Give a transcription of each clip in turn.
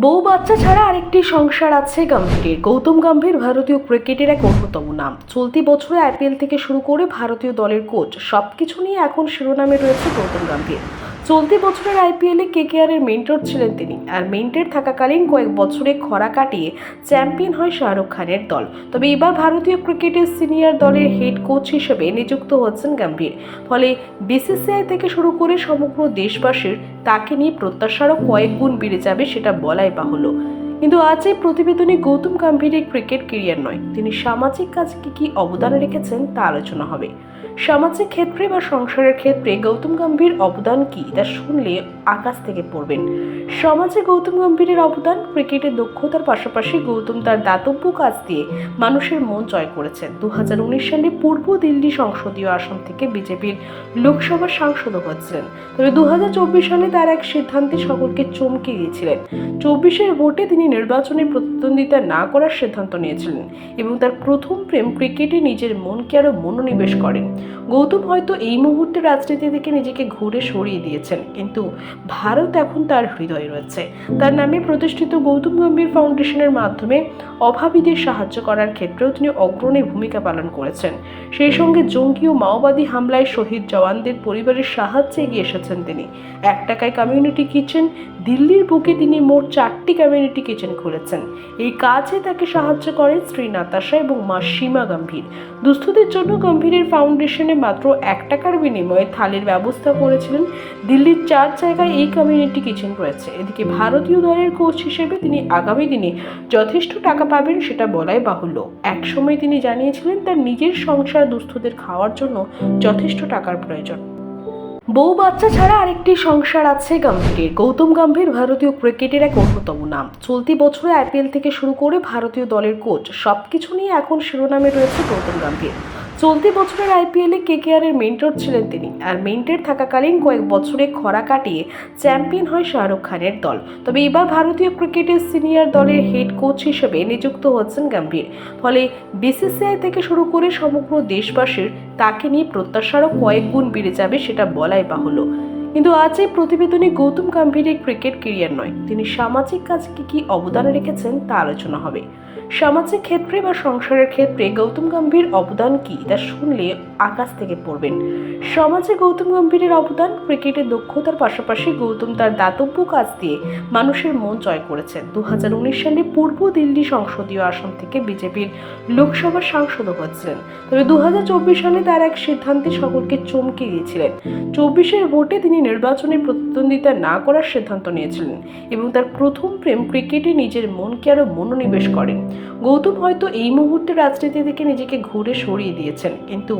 বউ বাচ্চা ছাড়া আরেকটি সংসার আছে গম্ভীরের। গৌতম গম্ভীর ভারতীয় ক্রিকেটের এক অন্যতম নাম। চলতি বছরে আইপিএল থেকে শুরু করে ভারতীয় দলের কোচ সবকিছু নিয়ে এখন শিরোনামে রয়েছে গৌতম গম্ভীর। চলতি বছরের আইপিএলে কেকেআর এর মেন্টর ছিলেন তিনি, আর মেন্টর থাকাকালীন কয়েক বছরে খরা কাটিয়ে চ্যাম্পিয়ন হয় শাহরুখ খানের দল। তবে এবার ভারতীয় ক্রিকেটের সিনিয়র দলের হেড কোচ হিসেবে নিযুক্ত হচ্ছেন গম্ভীর। ফলে বিসিসিআই থেকে শুরু করে সমগ্র দেশবাসীর তাকে নিয়ে প্রত্যাশারও কয়েক গুণ বেড়ে যাবে সেটা বলাই বাহুল্য। কিন্তু আজ এই প্রতিবেদনে গৌতম গম্ভীরের ক্রিকেট ক্যারিয়ার নয়, তিনি সামাজিক কাজে কি অবদান রেখেছেন তা আলোচনা হবে। সামাজিক ক্ষেত্রে বা সংসারের ক্ষেত্রে গৌতম গম্ভীর অবদান কি তা শুনলে আকাশ থেকে পড়বেন। সমাজে গৌতম গম্ভীরের অবদান। ক্রিকেটের দক্ষতার পাশাপাশি গৌতম তার দাতব্য কাজ দিয়ে মানুষের মন জয় করেছেন। 2019 সালে পূর্ব দিল্লি সংসদীয় আসন থেকে বিজেপির লোকসভার সাংসদও হয়েছিলেন। তবে 2024 সালে তার এক সিদ্ধান্তে সকলকে চমকে দিয়েছিলেন। 24-এর ভোটে তিনি নির্বাচনে প্রতিদ্বন্দ্বিতা না করার সিদ্ধান্ত নিয়েছিলেন এবং তার প্রথম প্রেম ক্রিকেটে নিজের মনকে আরো মনোনিবেশ করেন। গৌতম হয়তো এই মুহূর্তে রাজনীতি থেকে নিজেকে ঘুরে সরিয়ে দিয়েছেন, কিন্তু ভারত এখন তার হৃদয়ে রয়েছে। তার নামে প্রতিষ্ঠিত গৌতম গম্ভীর ফাউন্ডেশনের মাধ্যমে অভাবীদের সাহায্য করার ক্ষেত্রেও তিনি অগ্রণী ভূমিকা পালন করেছেন। সেই সঙ্গে জঙ্গি ও মাওবাদী হামলায় শহীদ জওয়ানদের পরিবারের সাহায্যে এগিয়ে এসেছেন তিনি। 1 টাকায় কমিউনিটি কিচেন, দিল্লির বুকে তিনি মোট 4টি কমিউনিটি কিচেন খুলেছেন। এই কাজে তাকে সাহায্য করেন স্ত্রী নাতাশা এবং মা সীমা গম্ভীর। দুস্থদের জন্য গম্ভীরের ফাউন্ডেশনে মাত্র 1 টাকার বিনিময়ে থালির ব্যবস্থা করেছিলেন। দিল্লির 4 জায়গায় এই কমিউনিটি কিচেন রয়েছে। এদিকে ভারতীয় দলের কোচ হিসেবে তিনি আগামী দিনে যথেষ্ট টাকা পাবেন সেটা বলাই বাহুল্য। একসময় তিনি জানিয়েছিলেন তার নিজের সংসার দুস্থদের খাওয়ার জন্য যথেষ্ট টাকার প্রয়োজন। বউ বাচ্চা ছাড়া আরেকটি সংসার আছে গম্ভীরের। গৌতম গম্ভীর ভারতীয় ক্রিকেটের এক অন্যতম নাম। চলতি বছরে আইপিএল থেকে শুরু করে ভারতীয় দলের কোচ সবকিছু নিয়ে এখন শিরোনামে রয়েছে গৌতম গম্ভীর। চলতি বছরের আইপিএলে কেকেআর এর মেন্টর ছিলেন তিনি, আর মেন্টর থাকাকালীন কয়েক বছরে খরা কাটিয়ে চ্যাম্পিয়ন হয় শাহরুখ খানের দল। তবে এবার ভারতীয় ক্রিকেটের সিনিয়র দলের হেড কোচ হিসেবে নিযুক্ত হচ্ছেন গম্ভীর। ফলে বিসিসিআই থেকে শুরু করে সমগ্র দেশবাসীর তাকে নিয়ে প্রত্যাশারও কয়েক গুণ বেড়ে যাবে সেটা বলাই বাহুল্য। কিন্তু আজ এই প্রতিবেদনে গৌতম গম্ভীরের ক্রিকেট ক্যারিয়ার নয়, তিনি সামাজিক কাজে কি অবদান রেখেছেন তা আলোচনা হবে। সামাজিক ক্ষেত্রে বা সংসারের ক্ষেত্রে গৌতম গম্ভীর অবদান কি তা শুনলে আকাশ থেকে পড়বেন। সমাজে গৌতম গম্ভীরের অবদান। ক্রিকেটের দক্ষতার পাশাপাশি গৌতম তার দাতব্য কাজ দিয়ে মানুষের মন জয় করেছেন। 2019 সালে পূর্ব দিল্লি সংসদীয় আসন থেকে বিজেপির লোকসভার সাংসদও হয়েছিলেন। তবে 2024 সালে তার এক সিদ্ধান্তে সকলকে চমকে দিয়েছিলেন। 24-এর ভোটে তিনি নির্বাচনে প্রতিদ্বন্দ্বিতা না করার সিদ্ধান্ত নিয়েছিলেন এবং তার প্রথম প্রেম ক্রিকেটে নিজের মনকে আরো মনোনিবেশ করেন। গৌতম হয়তো এই মুহূর্তে রাজনীতি থেকে নিজেকে ঘুরে সরিয়ে দিয়েছেন, কিন্তু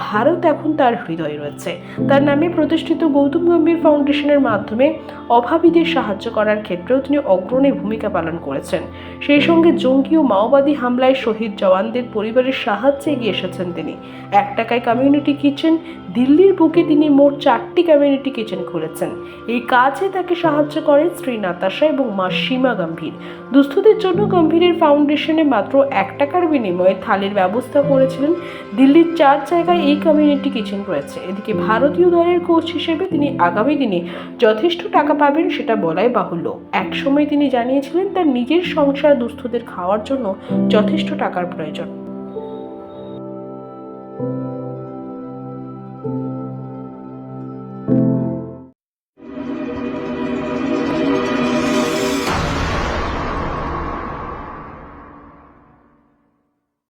ভারত এখন তার হৃদয়ে রয়েছে। তার নামে প্রতিষ্ঠিত গৌতম গম্ভীর ফাউন্ডেশনের মাধ্যমে অভাবীদের সাহায্য করার ক্ষেত্রেও তিনি অগ্রণী ভূমিকা পালন করেছেন। সেই সঙ্গে জঙ্গি ও মাওবাদী হামলায় শহীদ জওয়ানদের পরিবারের সাহায্যে এগিয়ে এসেছেন তিনি। 1 টাকায় কমিউনিটি কিচেন, দিল্লির বুকে তিনি মোট 4টি কমিউনিটি কিচেন খুলেছেন। এই কাজে তাকে সাহায্য করেন স্ত্রী নাতাশা এবং মা সীমা গম্ভীর। দুস্থদের জন্য গম্ভীরের ফাউন্ডেশনে মাত্র 1 টাকার বিনিময়ে থালির ব্যবস্থা করেছিলেন। দিল্লির 4 জায়গায় এই কমিউনিটি কিচেন রয়েছে। এদিকে ভারতীয় দলের কোচ হিসেবে তিনি আগামী দিনে যথেষ্ট টাকা পাবেন সেটা বলাই বাহুল্য। একসময় তিনি জানিয়েছিলেন তার নিজের সংসার দুস্থদের খাওয়ার জন্য যথেষ্ট টাকার প্রয়োজন।